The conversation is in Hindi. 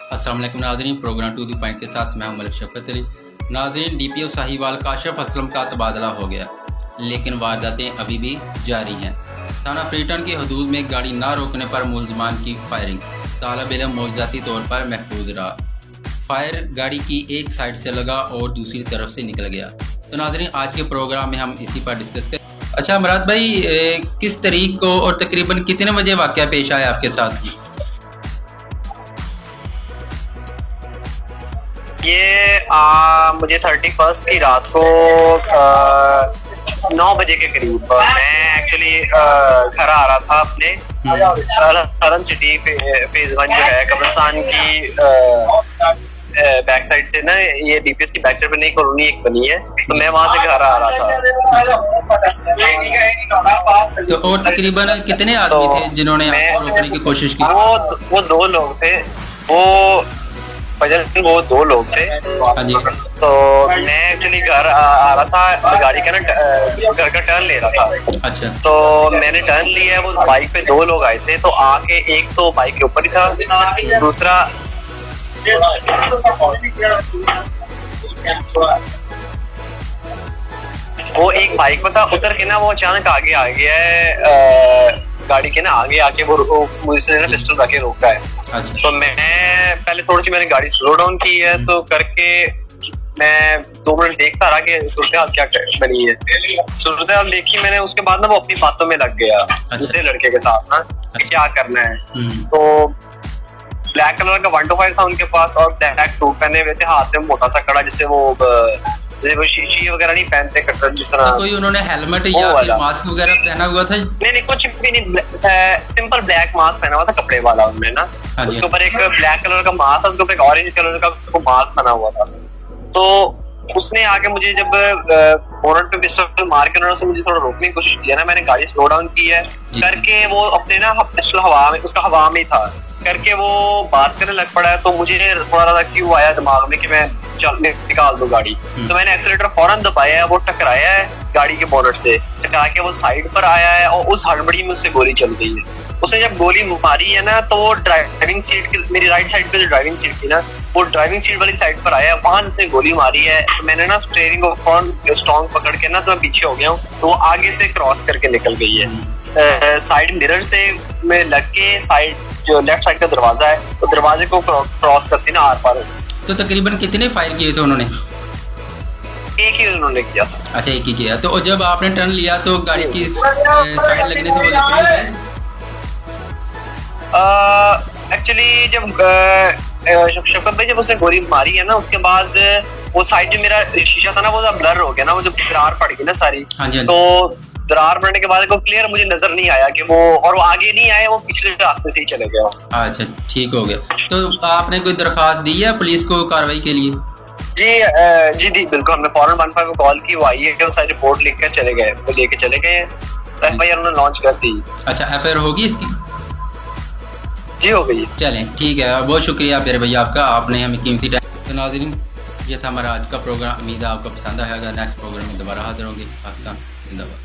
अस्सलाम वालेकुम नाज़रीन, प्रोग्राम टू द पॉइंट के साथ मैं हूं मलिक शफ़कत अली। नाज़रीन, डीपीओ साहिवाल काशिफ असलम का तबादला हो गया, लेकिन वारदातें अभी भी जारी हैं। थाना फ्रीटन की हदूद में गाड़ी ना रोकने पर मुलजमान की फायरिंग, तालिब इल्म मौजूदाती तौर पर महफूज रहा। फायर गाड़ी की एक साइड से लगा और दूसरी तरफ से निकल गया। तो नाज़रीन, आज के प्रोग्राम में हम इसी पर डिस्कस करें। अच्छा मुराद भाई, किस तारीख को और तकरीबन कितने बजे वाक़या पेश आया आपके साथ? ये मुझे 31 की रात को 9 बजे के करीब मैं एक्चुअली घर आ रहा था अपने सरन सिटी फेज 1 जो है कब्रिस्तान की बैक साइड से ना, ये डीपीएस की बैक साइड पे नई कॉलोनी एक बनी है, तो मैं वहां से घर आ रहा था। तो और तकरीबन कितने आदमी थे जिन्होंने आपको रोकने की कोशिश की? वो 2 लोग थे। वो 2 लोग थे। तो मैं एक्चुअली घर आ रहा था, गाड़ी का ना घर का टर्न ले रहा था। अच्छा। तो मैंने टर्न लिया, वो बाइक पे 2 लोग आए थे। तो आके एक तो बाइक के ऊपर ही था, दूसरा वो एक बाइक पे था। उतर के ना वो अचानक आगे आ गया है, गाड़ी के ना आगे आके वो मुझसे ना पिस्टल रखे रोका है। अच्छा। तो मैं पहले थोड़ी सी मैंने गाड़ी स्लो डाउन की है, तो करके मैं 2 मिनट देखता रहा कि सूरत हाल क्या बनी है। सूरत हाल देखी मैंने, उसके बाद ना वो अपनी बातों में लग गया दूसरे लड़के के साथ ना कि क्या करना है। तो ब्लैक कलर का 125 था उनके पास और ब्लैक सूट पहने हुए थे, हाथ में मोटा सा कड़ा, जिससे वो शीशी वगैरह नहीं पहनते कट्टर जिस तरह। तो कोई उन्होंने हेलमेट या मास्क वगैरह पहना हुआ था? नहीं, कुछ भी नहीं, सिंपल ब्लैक मास्क पहना हुआ था कपड़े वाला उन्होंने ना। उसके ऊपर एक ब्लैक कलर का मास्क था, उसके ऊपर एक ऑरेंज कलर का मास्क बना हुआ था। तो उसने आके मुझे जब बोनट पे पिस्टल मार के उन्होंने मुझे थोड़ा रोकने की कोशिश किया ना, मैंने गाड़ी स्लो डाउन की है करके, वो अपने ना पिस्टल हवा में, उसका हवा में था करके वो बात करने लग पड़ा है। तो मुझे थोड़ा सा क्यों आया दिमाग में कि मैं चल निकाल दूं गाड़ी। तो मैंने एक्सीलेटर फौरन दबाया है, वो टकराया है गाड़ी के बोनट से, टकरा के वो साइड पर आया है और उस हड़बड़ी में उससे गोली चल गई है। उसने जब गोली मारी है ना, तो वो ड्राइविंग सीट की, मेरी राइट साइड पे जो ड्राइविंग सीट थी ना, वो ड्राइविंग सीट वाली साइड पर आया है, वहां से उसने गोली मारी है। तो मैंने ना स्टीयरिंग को फौरन स्ट्रॉन्ग पकड़ के ना, तो मैं पीछे हो गया हूँ, तो वो आगे से क्रॉस करके निकल गई है। साइड मिरर से में लग के साइड जो लेफ्ट साइड का दरवाजा है, तो दरवाजे को क्रॉस करती ना आर पार। तो तकरीबन कितने फायर किए थे उन्होंने? एक ही उन्होंने किया था। अच्छा, एक ही किया। तो जब आपने टर्न लिया तो गाड़ी की साइड लगने से वो लग गई? एक्चुअली जब शफकत भाई जब उसने गोली मारी है ना, उसके बाद वो साइड जो मेरा शीशा था ना, वो ब्लर हो गया ना, वो जो दरार पड़ गई ना सारी। तो दरार पड़ने के बाद को क्लियर मुझे नजर नहीं आया कि वो आगे नहीं आए, वो पिछले रास्ते से ही चले गए। अच्छा, ठीक हो गया। तो आपने कोई दरख्वास्त दी है पुलिस को कार्रवाई के लिए? जी बिल्कुल, हमने फौरन 15 को कॉल की, वो आई है कि वो सारी रिपोर्ट लिख कर चले गए, वो लेके चले गए, एफआईआर उन्होंने लॉन्च कर दी। अच्छा, एफआईआर होगी इसकी? जी हो गई। चलें, ठीक है। बहुत शुक्रिया मेरे भैया आपका, आपने हमें कीमती टाइम। तो नाज़रीन, ये था हमारा आज का प्रोग्राम। उम्मीद है आपको पसंद आएगा। नेक्स्ट प्रोग्राम में दोबारा हाजिर होंगे। पाकिस्तान जिंदाबाद।